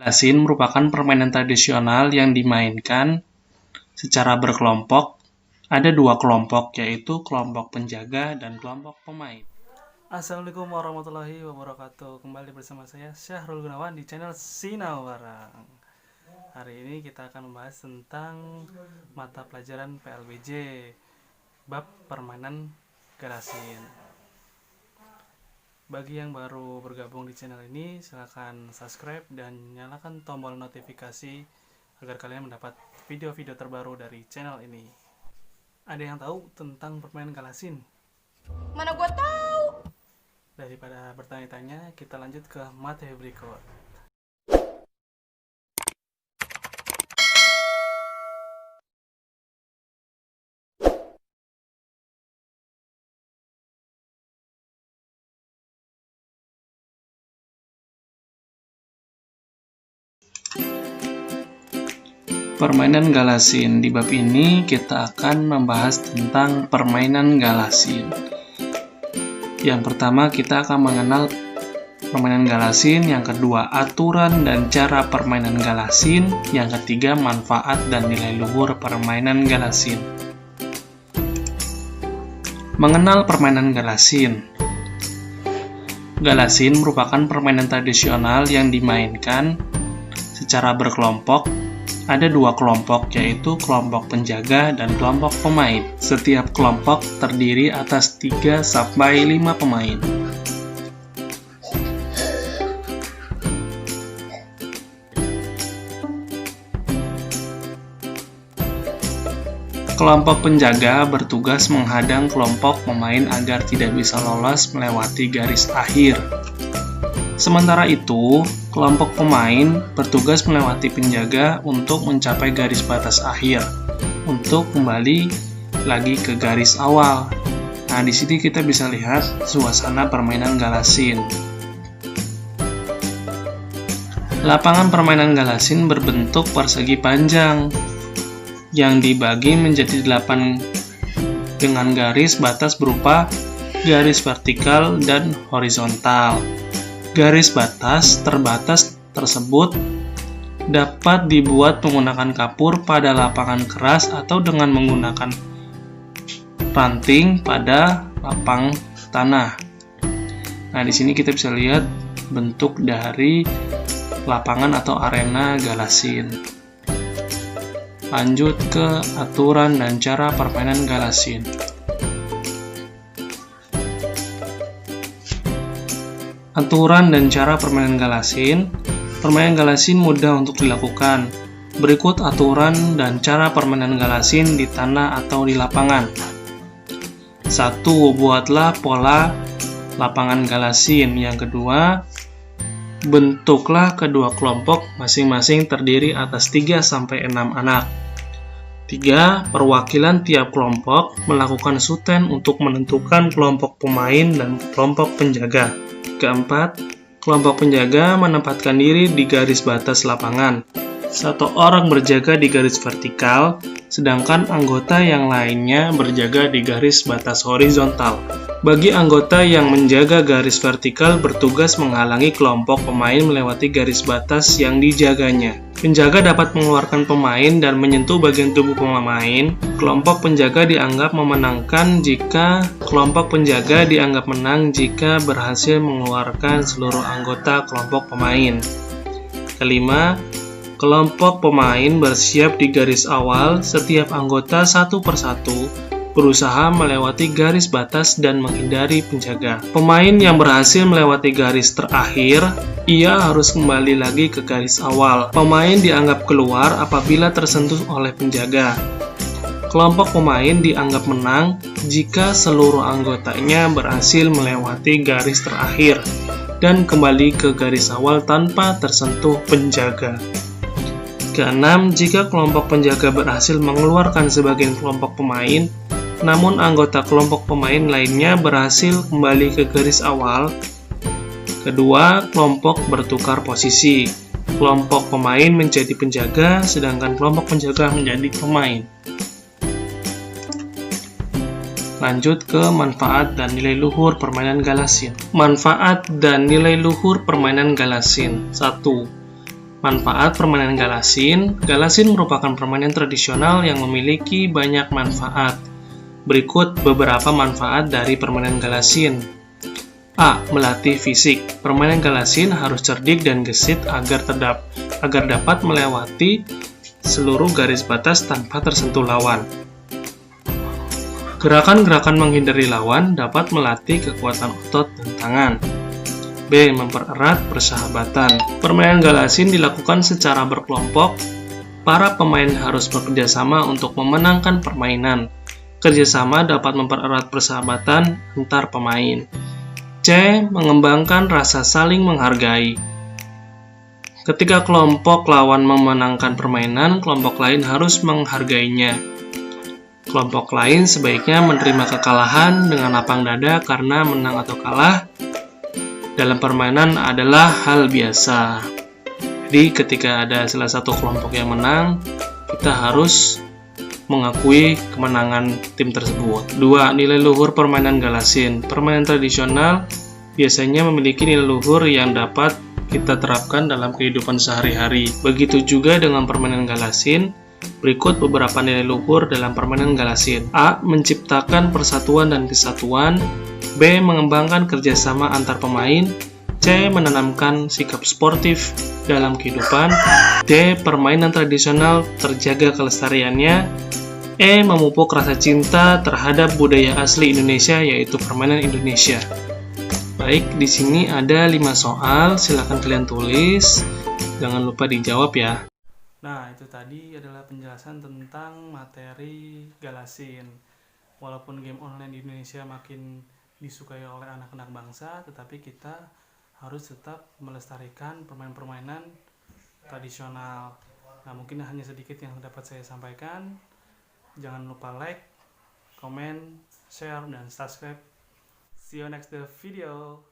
Galasin merupakan permainan tradisional yang dimainkan secara berkelompok. Ada dua kelompok, yaitu kelompok penjaga dan kelompok pemain. Assalamualaikum warahmatullahi wabarakatuh. Kembali bersama saya Syahrul Gunawan di channel Sinau Barang. Hari ini kita akan membahas tentang mata pelajaran PLBJ bab permainan Galasin. Bagi yang baru bergabung di channel ini, silakan subscribe dan nyalakan tombol notifikasi agar kalian mendapat video-video terbaru dari channel ini. Ada yang tahu tentang permainan Galasin? Mana gua tahu. Daripada bertanya-tanya, kita lanjut ke materi berikut. Permainan Galasin. Di bab ini kita akan membahas tentang permainan Galasin. Yang pertama kita akan mengenal permainan Galasin, yang kedua aturan dan cara permainan Galasin, yang ketiga manfaat dan nilai luhur permainan Galasin. Mengenal permainan Galasin. Galasin merupakan permainan tradisional yang dimainkan secara berkelompok. Ada dua kelompok, yaitu kelompok penjaga dan kelompok pemain. Setiap kelompok terdiri atas 3-5 pemain. Kelompok penjaga bertugas menghadang kelompok pemain agar tidak bisa lolos melewati garis akhir. Sementara itu, kelompok pemain bertugas melewati penjaga untuk mencapai garis batas akhir, untuk kembali lagi ke garis awal. Nah, di sini kita bisa lihat suasana permainan Galasin. Lapangan permainan Galasin berbentuk persegi panjang, yang dibagi menjadi 8 dengan garis batas berupa garis vertikal dan horizontal. Garis batas terbatas tersebut dapat dibuat menggunakan kapur pada lapangan keras atau dengan menggunakan ranting pada lapang tanah. Nah, di sini kita bisa lihat bentuk dari lapangan atau arena Galasin. Lanjut ke aturan dan cara permainan Galasin. Aturan dan cara permainan Galasin. Permainan Galasin mudah untuk dilakukan. Berikut aturan dan cara permainan Galasin di tanah atau di lapangan. 1. Buatlah pola lapangan Galasin. Yang kedua, bentuklah kedua kelompok masing-masing terdiri atas 3-6 anak. 3. Perwakilan tiap kelompok melakukan suten untuk menentukan kelompok pemain dan kelompok penjaga. Keempat, kelompok penjaga menempatkan diri di garis batas lapangan. Satu orang berjaga di garis vertikal, sedangkan anggota yang lainnya berjaga di garis batas horizontal. Bagi anggota yang menjaga garis vertikal bertugas menghalangi kelompok pemain melewati garis batas yang dijaganya. Penjaga dapat mengeluarkan pemain dan menyentuh bagian tubuh pemain. Kelompok penjaga dianggap memenangkan jika menang jika berhasil mengeluarkan seluruh anggota kelompok pemain. Kelima, kelompok pemain bersiap di garis awal. Setiap anggota satu persatu berusaha melewati garis batas dan menghindari penjaga. Pemain yang berhasil melewati garis terakhir, ia harus kembali lagi ke garis awal. Pemain dianggap keluar apabila tersentuh oleh penjaga. Kelompok pemain dianggap menang jika seluruh anggotanya berhasil melewati garis terakhir dan kembali ke garis awal tanpa tersentuh penjaga. Keenam, jika kelompok penjaga berhasil mengeluarkan sebagian kelompok pemain, namun anggota kelompok pemain lainnya berhasil kembali ke garis awal, kedua kelompok bertukar posisi. Kelompok pemain menjadi penjaga, sedangkan kelompok penjaga menjadi pemain. Lanjut ke manfaat dan nilai luhur permainan Galasin. Manfaat dan nilai luhur permainan Galasin. 1. Manfaat permainan galasin. Galasin merupakan permainan tradisional yang memiliki banyak manfaat. Berikut beberapa manfaat dari permainan galasin. A. Melatih fisik. Permainan galasin harus cerdik dan gesit agar dapat melewati seluruh garis batas tanpa tersentuh lawan. Gerakan-gerakan menghindari lawan dapat melatih kekuatan otot dan tangan. B. Mempererat persahabatan. Permainan galasin dilakukan secara berkelompok. Para pemain harus bekerja sama untuk memenangkan permainan. Kerjasama dapat mempererat persahabatan antar pemain. C. Mengembangkan rasa saling menghargai. Ketika kelompok lawan memenangkan permainan, kelompok lain harus menghargainya. Kelompok lain sebaiknya menerima kekalahan dengan lapang dada karena menang atau kalah dalam permainan adalah hal biasa. Jadi ketika ada salah satu kelompok yang menang, kita harus mengakui kemenangan tim tersebut. 2. Nilai luhur permainan galasin. Permainan tradisional biasanya memiliki nilai luhur yang dapat kita terapkan dalam kehidupan sehari-hari. Begitu juga dengan permainan galasin. Berikut beberapa nilai luhur dalam permainan galasin. A. Menciptakan persatuan dan kesatuan. B. Mengembangkan kerjasama antar pemain. C. Menanamkan sikap sportif dalam kehidupan. D. Permainan tradisional terjaga kelestariannya. E. Memupuk rasa cinta terhadap budaya asli Indonesia, yaitu permainan Indonesia. Baik, di sini ada 5 soal, silakan kalian tulis. Jangan lupa dijawab ya. Nah, itu tadi adalah penjelasan tentang materi galasin. Walaupun game online di Indonesia makin disukai oleh anak-anak bangsa, tetapi kita harus tetap melestarikan permainan-permainan tradisional. Nah, mungkin hanya sedikit yang dapat saya sampaikan. Jangan lupa like, comment, share, dan subscribe. See you next video.